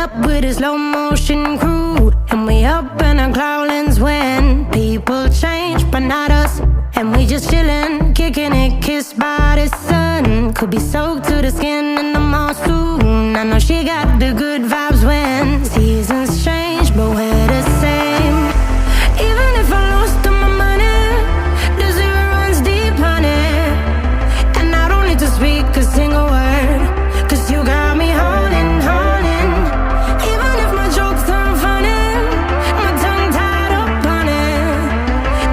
up with a slow motion crew, and we up in our cloudlands when people change, but not us. And we just chillin', kicking it, kissed by the sun. Could be soaked to the skin in the monsoon. I know she got the good vibes when seasons change, but we're the same. Even if I lost all my money, the zero runs deep, honey. And I don't need to speak a single word, 'cause you got me holding, holding. Even if my jokes aren't funny, my tongue tied up on it.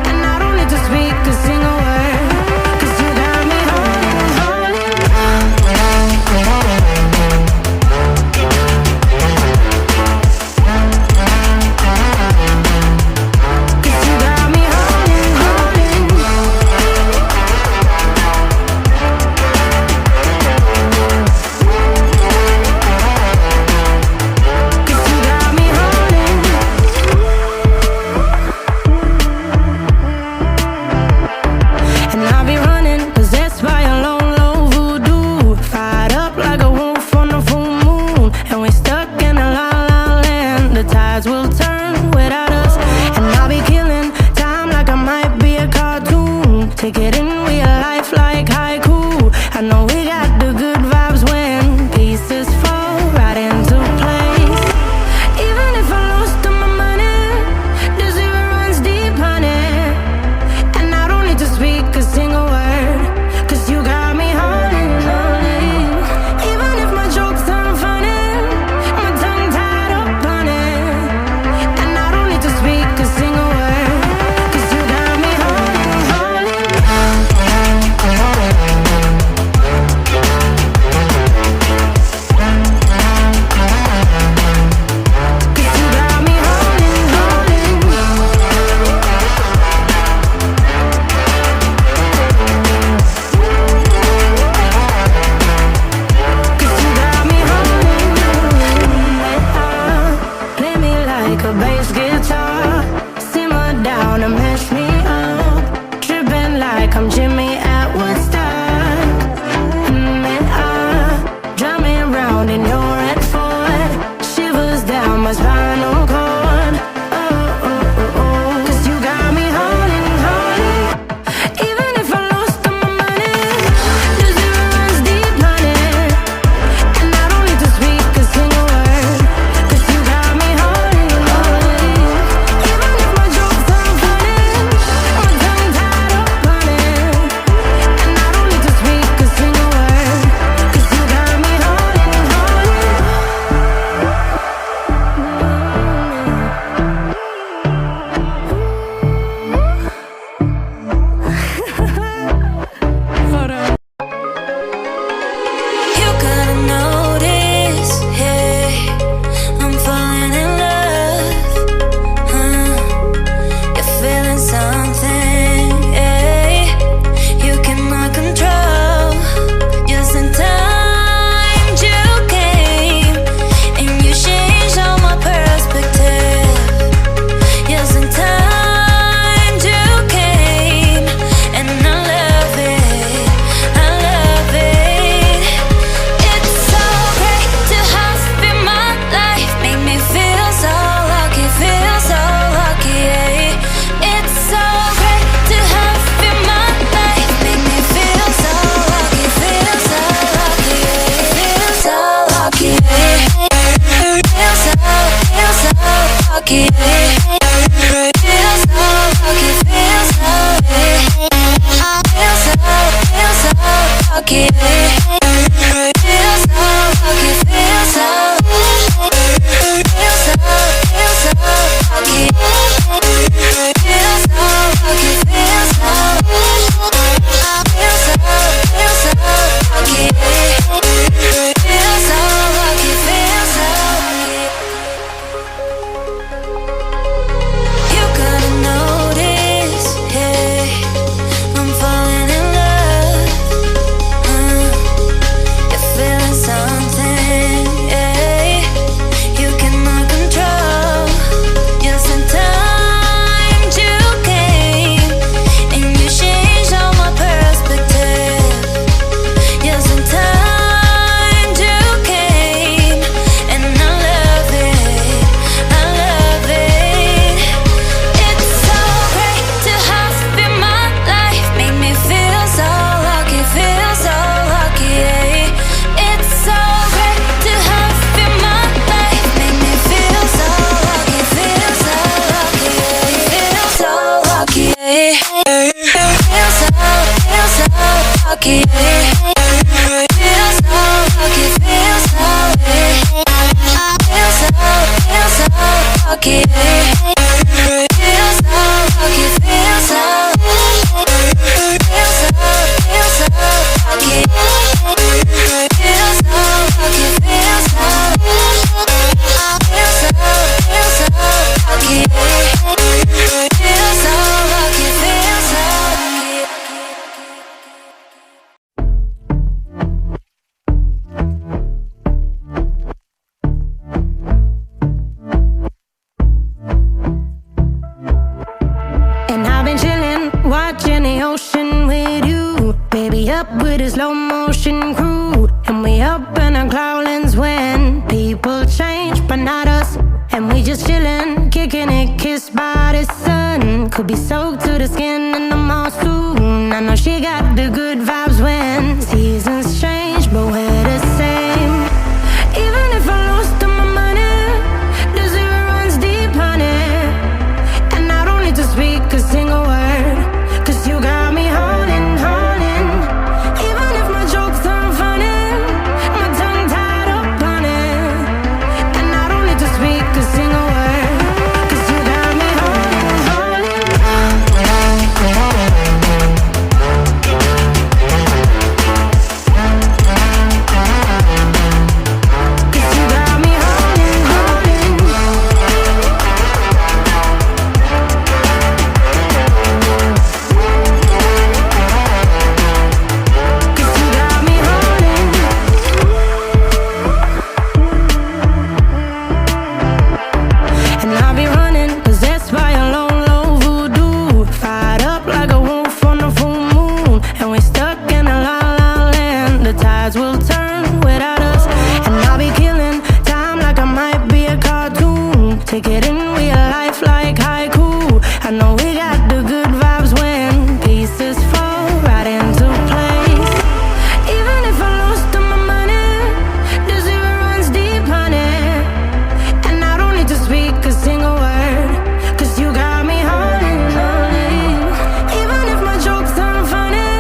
And I don't need to speak a single word, 'cause you got me holding, holding. 'Cause you got me holding, and I'll be running, possessed by a low, low voodoo. Fired up like a wolf on the full moon, and we're stuck in a la la land. The tides will turn without us, and I'll be killing time like I might be a cartoon. Take it in real life like haiku. I know we got the good vibes when pieces fall right into place. Even if I lost all my money, the zero runs deep, honey. And I don't need to speak a single word, 'cause you got me holding, holding. Even if my jokes aren't funny, my tongue tied up on it. And I don't need to speak a single word, 'cause you got me holding, holding. 'Cause you got me holding, play me like a bass guitar, simmer down and mash me up, tripping like I'm Jimmy at Woodstock. Drive me around in your red Ford, shivers down my spinal cord. Oh, oh, oh, oh. 'Cause you got me holding, holding. Even if I lost all my money, the zero runs deep, honey. And I don't need to speak a single word, 'cause you got me holding, holding. Even if my jokes aren't funny, my tongue tied up on it. And I don't need to speak a single word, 'cause you got me holding, holding. Hold on. You gotta notice, hey, I'm falling in love. You're feeling something, hey, you cannot control. Just in time you came, and you changed all my perspective. Just in time you came, and I love it, I love it. It's so great to have in my life, make me feel so lucky, yeah. It's so great to have in my life, make me feel so lucky, yeah. Feel so lucky, yeah. Feel so lucky, yeah. Feel so lucky, yeah. Feel so lucky, feel so, yeah. Feel so lucky, yeah. Feel so lucky, feel so, feel so lucky, feel so lucky, feel so, feel so lucky, feel so lucky, feel so. You gotta notice, hey, I'm falling in love. lucky. Feel so lucky, feel so lucky. Feel so lucky, feel so lucky. Feel so lucky, feel so lucky. Feel so lucky, feel so lucky. And I've been chillin', watching the ocean with you. Baby up with a slow motion crew. And we up in our cloudlands when people change, but not us. And we just chillin', kicking it, kissed by the sun. Could be soaked to the skin in the mall soon. I know she got the good vibes when seasons change, but we're the same. Even if I lost all my money, the zero runs deep, honey. And I don't need to speak a single word, 'cause you got me holding, holding. Even if my jokes aren't funny, my tongue tied up on it. And I don't need to speak a single word, 'cause you got me holding, holding. 'Cause you got me holding, holding. 'Cause you got me holding. And I'll be running, possessed by a low, low voodoo. Fired up like a wolf on the full moon. And we're stuck in a la la land. The tides will turn without us. And I'll be killing time like I might be a cartoon. Take it in real life like haiku. I know we got the good vibes when pieces fall right into place. Even if I lost all my money, the zero runs deep, honey. And I don't need to speak a single word, 'cause you got me holding, holding. Even if my jokes aren't funny,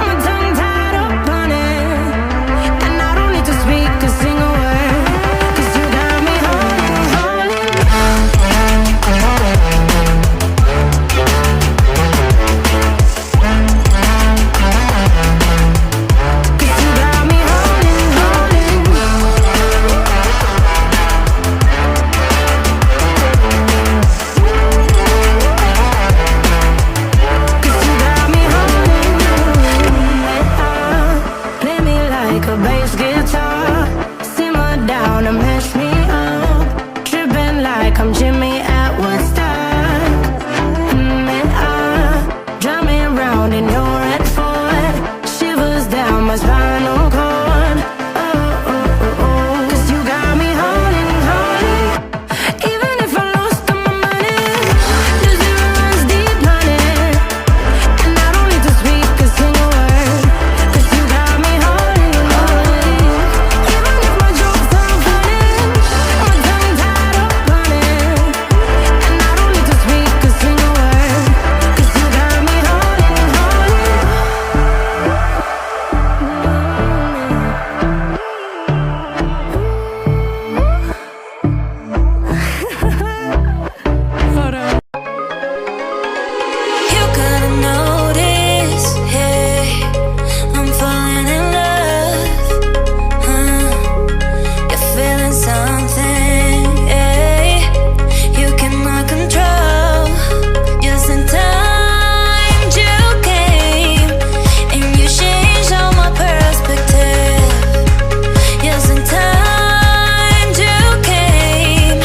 my tongue tied up on it. And I don't need to speak a single word, 'cause you got me holding, holding. 'Cause you got me holding, holding. 'Cause you got me holding, holding. Play me like a bass guitar, simmer down and mash me up. Tripping like I'm Jimmy at Woodstock. Drumming round in your red Ford, shivers down my spinal cord. Oh, oh, oh, oh. 'Cause you got me holding, holding. Even if I lost all my money, the zero runs deep, honey. And I don't need to speak a single word, 'cause you got me holding, holding. Even if my jokes aren't funny, my tongue tied up on it. And I don't need to speak a single word, 'cause you got me holding, holding. Hold on. You gotta notice, hey, I'm falling in love. You're feeling something, hey, you cannot control. Just in time you came, and you changed all my perspective. Just in time you came,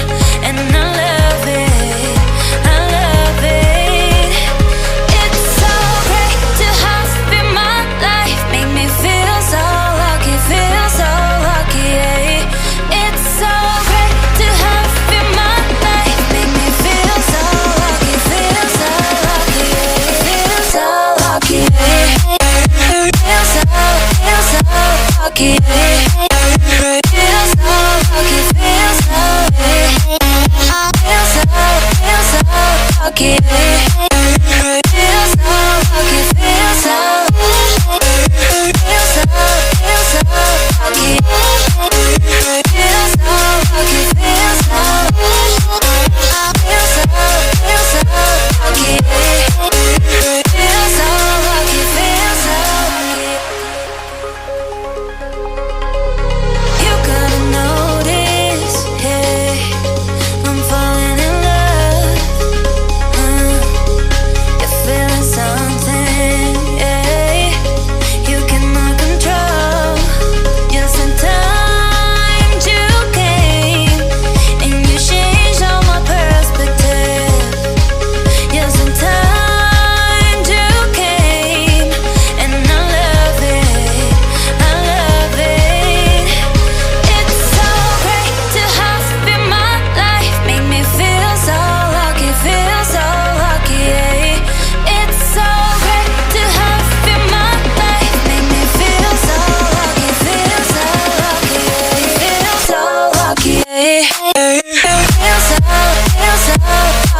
and I love it, I love it. It's so great to have in my life, make me feel so lucky, yeah. It's so great to have in my life, make me feel so lucky, yeah. Feel so lucky, yeah. Feel so lucky, yeah. Feel so lucky, feel so, feel so lucky, feel so lucky, feel so.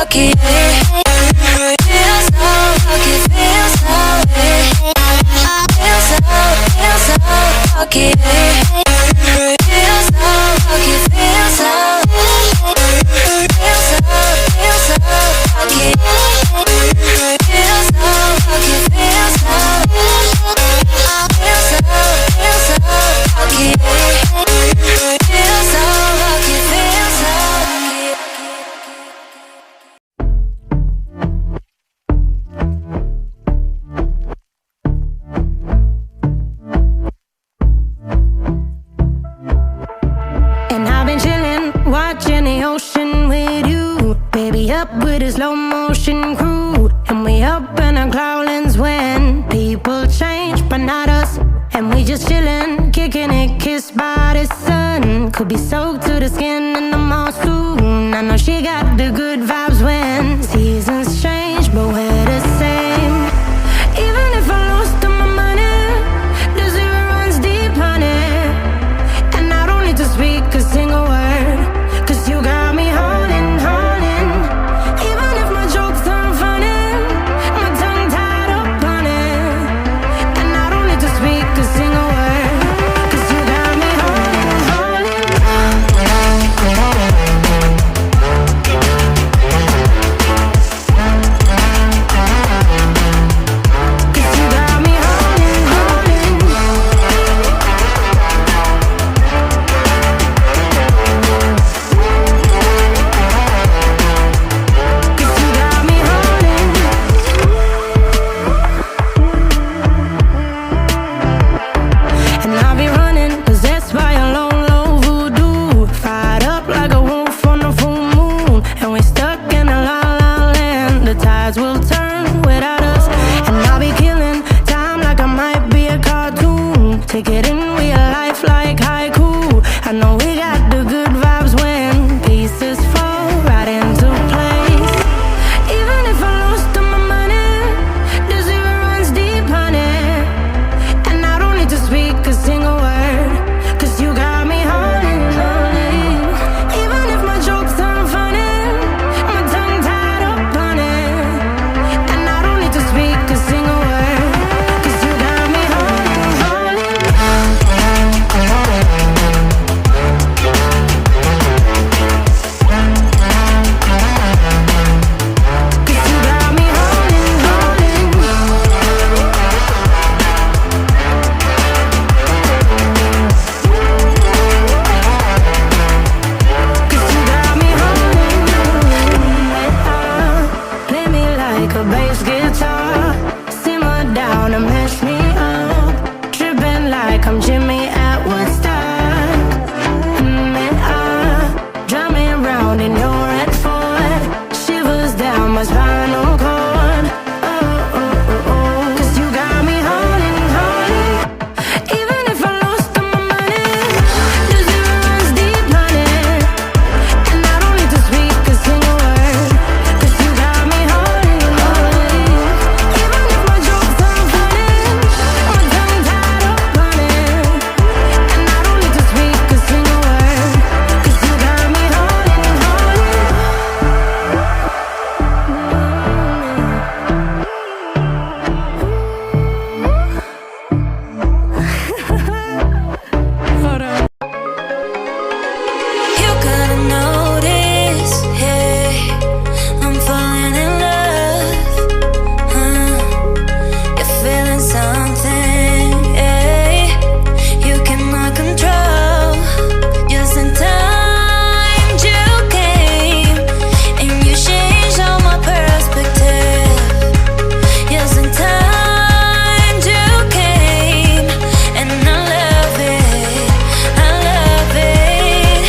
lucky. Feel so lucky, feel so feel so lucky. Feel so lucky, feel so feel so lucky. Feel so lucky, feel so feel so lucky. Feel so lucky, feel so lucky. And I've been chillin', watching the ocean with you. Baby up with a slow motion crew. And we up in our clouds when people change, but not us. And we just chillin', kicking it, kissed by the sun. Could be soaked to the skin in the monsoon. I know she got the good vibes when seasons change, but we're the same. Even if I lost all my money, the zero runs deep, honey. And I don't need to speak a single word, 'cause you got me holding, holding. Even if my jokes aren't funny, my tongue tied up on it. And I don't need to speak a single word, 'cause you got me holding, holding. 'Cause you got me holding, holding. 'Cause you got me holding. And I'll be running, possessed by a low, low voodoo. Fired up like a wolf on the full moon. And we're stuck in a la la land. The tides will turn without us. And I'll be killing time like I might be a cartoon. Take it in real life like haiku. I know we got the good vibes when pieces fall right into place. Even if I lost all my money, the zero runs deep, honey. And I don't need to speak a single word, 'cause you got me holding, holding. Even if my jokes aren't funny, my tongue tied up on it. And I don't need to speak a single word, 'cause you got me holding, holding. 'Cause you got me holding, holding. 'Cause you got me holding, holding. Play me like a bass guitar, simmer down and mash me up, tripping like I'm Jimmy at Woodstock. Drumming round in your red Ford, shivers down my spinal cord. Oh, oh, oh, oh. 'Cause you got me holding, holding. Even if I lost all my money, the zero runs deep, honey. And I don't need to speak a single word, 'cause you got me holding, holding. Even if my jokes aren't funny, my tongue tied up on it. And I don't need to speak a single word, 'cause you got me holding, holding. Hold on. You gotta notice, hey, I'm falling in love. You're feeling something, hey, you cannot control. Just in time you came, and you changed all my perspective. Just in time you came, and I love it, I love it.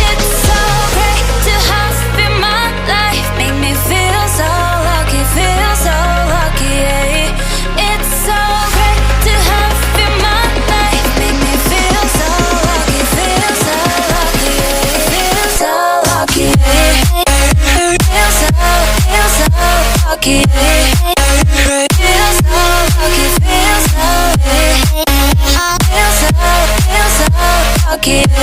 It's so great to have you in my life, make me feel so lucky, yeah. It's so great to have you in my life, make me feel so lucky, yeah. Feel so lucky, yeah. Feel so lucky, yeah. Feel so lucky, feel so, yeah. Feel so lucky, yeah.